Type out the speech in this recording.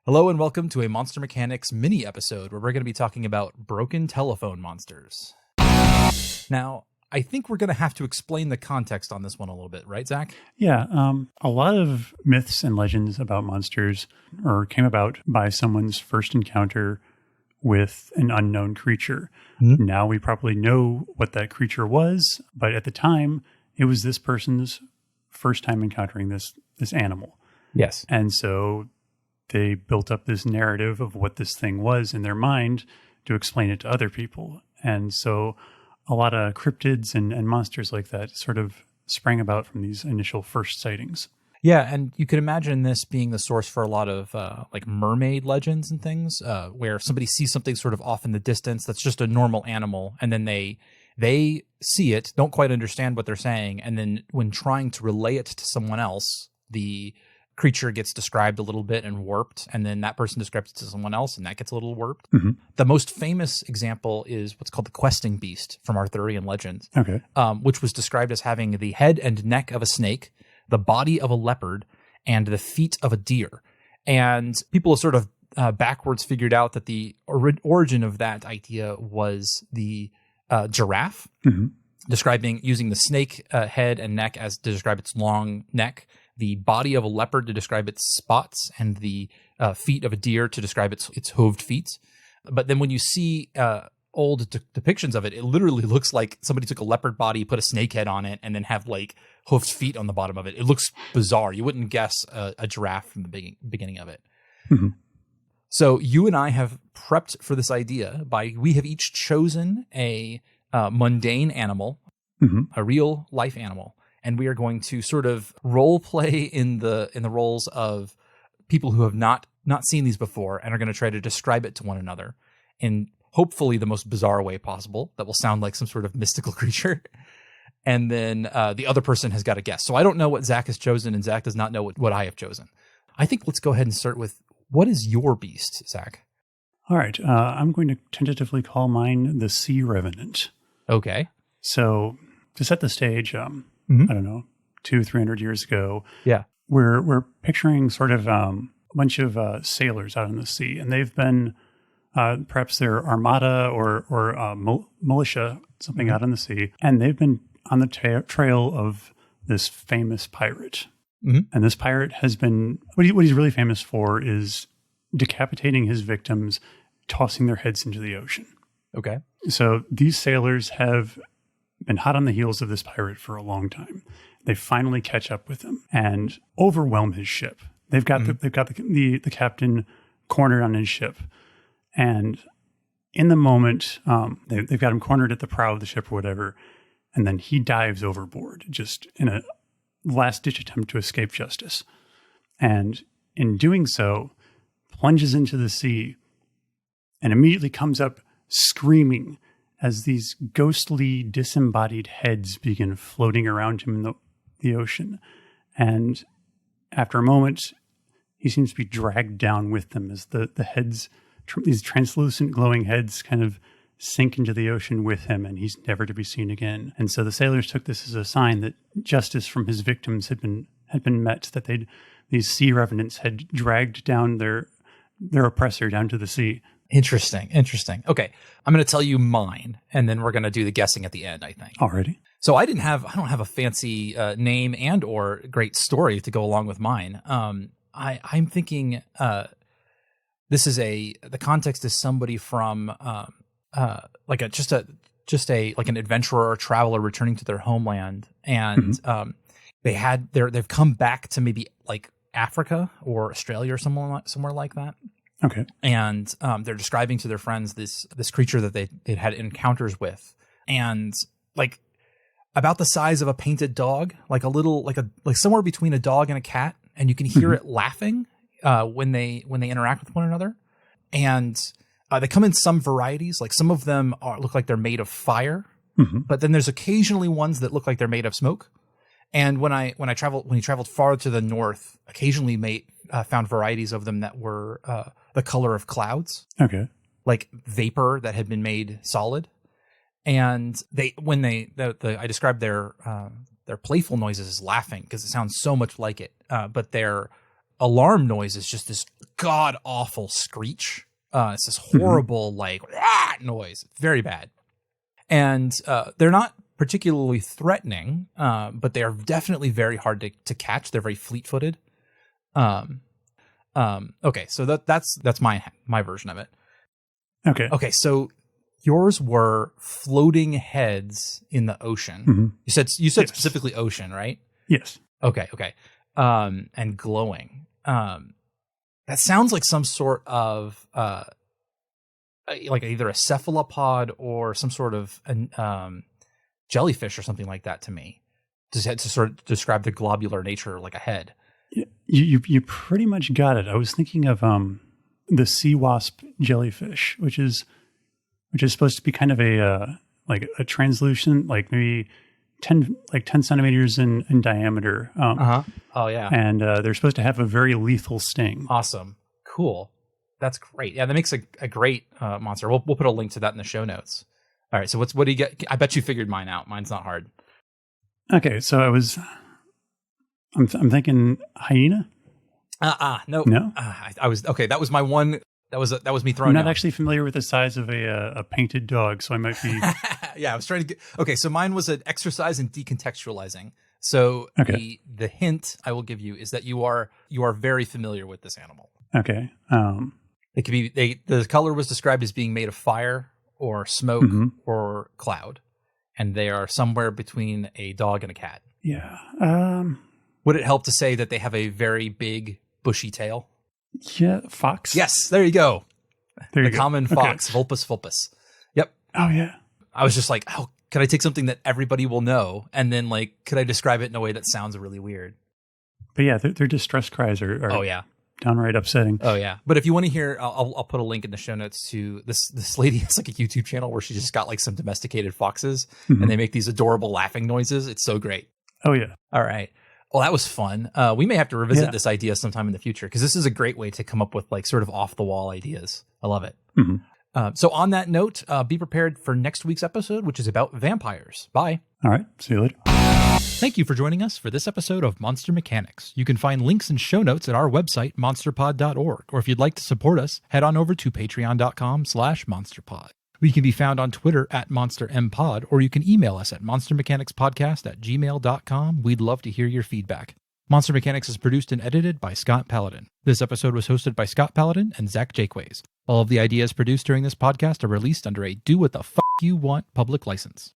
Hello and welcome to a Monster Mechanics mini episode where we're going to be talking about broken telephone monsters. Now, I think we're going to have to explain the context on this one a little bit, right, Zach? Yeah, a lot of myths and legends about monsters came about by someone's first encounter with an unknown creature. Mm-hmm. Now we probably know what that creature was, but at the time, it was this person's first time encountering this animal. Yes. And so they built up this narrative of what this thing was in their mind to explain it to other people. And so a lot of cryptids and monsters like that sort of sprang about from these initial first sightings. Yeah, and you could imagine this being the source for a lot of like mermaid legends and things, where somebody sees something sort of off in the distance that's just a normal animal, and then they see it, don't quite understand what they're saying, and then when trying to relay it to someone else, the creature gets described a little bit and warped, and then that person describes it to someone else, and that gets a little warped. Mm-hmm. The most famous example is what's called the questing beast from Arthurian legend, which was described as having the head and neck of a snake, the body of a leopard, and the feet of a deer. And people have sort of backwards figured out that the origin of that idea was the giraffe, using the snake head and neck as to describe its long neck, the body of a leopard to describe its spots, and the feet of a deer to describe its hooved feet. But then when you see old depictions of it, it literally looks like somebody took a leopard body, put a snake head on it, and then have like hoofed feet on the bottom of it. It looks bizarre. You wouldn't guess a giraffe from the beginning of it. Mm-hmm. So you and I have prepped for this idea we have each chosen a mundane animal, a real life animal. And we are going to sort of role play in the roles of people who have not seen these before and are going to try to describe it to one another in hopefully the most bizarre way possible that will sound like some sort of mystical creature. And then the other person has got to guess. So I don't know what Zach has chosen, and Zach does not know what I have chosen. I think let's go ahead and start with, what is your beast, Zach? All right. I'm going to tentatively call mine the Sea Revenant. Okay. So to set the stage, I don't know, 200-300 years ago. Yeah, we're picturing sort of a bunch of sailors out in the sea, and they've been perhaps their armada or militia, something out in the sea, and they've been on the trail of this famous pirate. And this pirate has been what he's really famous for is decapitating his victims, tossing their heads into the ocean. Okay, so these sailors have been hot on the heels of this pirate for a long time. They finally catch up with him and overwhelm his ship. They've got the captain cornered on his ship, and in the moment, they've got him cornered at the prow of the ship or whatever, and then he dives overboard just in a last-ditch attempt to escape justice. And in doing so, plunges into the sea and immediately comes up screaming as these ghostly, disembodied heads begin floating around him in the ocean. And after a moment, he seems to be dragged down with them as the heads, these translucent glowing heads kind of sink into the ocean with him, and he's never to be seen again. And so the sailors took this as a sign that justice from his victims had been met, that these sea revenants had dragged down their oppressor down to the sea. Interesting. Okay, I'm going to tell you mine, and then we're going to do the guessing at the end, I think. Alrighty. So I don't have a fancy name and or great story to go along with mine. I'm thinking the context is somebody from like an adventurer or traveler returning to their homeland, and they've come back to maybe like Africa or Australia or somewhere like that. Okay. And they're describing to their friends this creature that they'd had encounters with, and like about the size of a painted dog, like somewhere between a dog and a cat, and you can hear it laughing when they interact with one another. And they come in some varieties, like some of them look like they're made of fire, but then there's occasionally ones that look like they're made of smoke. And when he traveled farther to the north, occasionally found varieties of them that were the color of clouds. Okay. Like vapor that had been made solid. And I described their playful noises as laughing because it sounds so much like it. But they're alarm noise is just this god awful screech. It's this horrible like noise. Very bad. And they're not particularly threatening, but they are definitely very hard to catch. They're very fleet-footed. Okay, so that's my version of it. Okay, so yours were floating heads in the ocean. You said yes. Specifically ocean, right? Yes. Okay. And glowing. That sounds like some sort of like either a cephalopod or some sort of jellyfish or something like that to me. To sort of describe the globular nature like a head. You pretty much got it. I was thinking of the sea wasp jellyfish, which is supposed to be kind of a like a translucent, like maybe 10 centimeters in diameter. Oh yeah. And they're supposed to have a very lethal sting. Awesome. Cool. That's great. Yeah, that makes a great monster. We'll put a link to that in the show notes. All right. So what do you get? I bet you figured mine out. Mine's not hard. Okay. So I'm thinking hyena. No. I was okay. That was my one. That was me throwing. I'm not actually familiar with the size of a painted dog, so I might be. Yeah, I was trying to get. Okay, so mine was an exercise in decontextualizing. So the hint I will give you is that you are very familiar with this animal. Okay. It could be the color was described as being made of fire or smoke or cloud, and they are somewhere between a dog and a cat. Yeah. Would it help to say that they have a very big bushy tail? Yeah, fox. Yes, there you go. The common fox, Vulpus vulpus. Yep. Oh yeah. I was just like, oh, could I take something that everybody will know, and then like, could I describe it in a way that sounds really weird? But yeah, their distress cries are oh yeah, downright upsetting. Oh yeah. But if you want to hear, I'll put a link in the show notes to this lady has like a YouTube channel where she just got like some domesticated foxes and they make these adorable laughing noises. It's so great. Oh yeah. All right. Well, that was fun. We may have to revisit this idea sometime in the future because this is a great way to come up with like sort of off the wall ideas. I love it. So on that note, be prepared for next week's episode, which is about vampires. Bye. All right. See you later. Thank you for joining us for this episode of Monster Mechanics. You can find links and show notes at our website, monsterpod.org. Or if you'd like to support us, head on over to patreon.com/monsterpod. We can be found on Twitter at MonsterMPod, or you can email us at monstermechanicspodcast@gmail.com. We'd love to hear your feedback. Monster Mechanics is produced and edited by Scott Paladin. This episode was hosted by Scott Paladin and Zach Jaquays. All of the ideas produced during this podcast are released under a do what the fuck you want public license.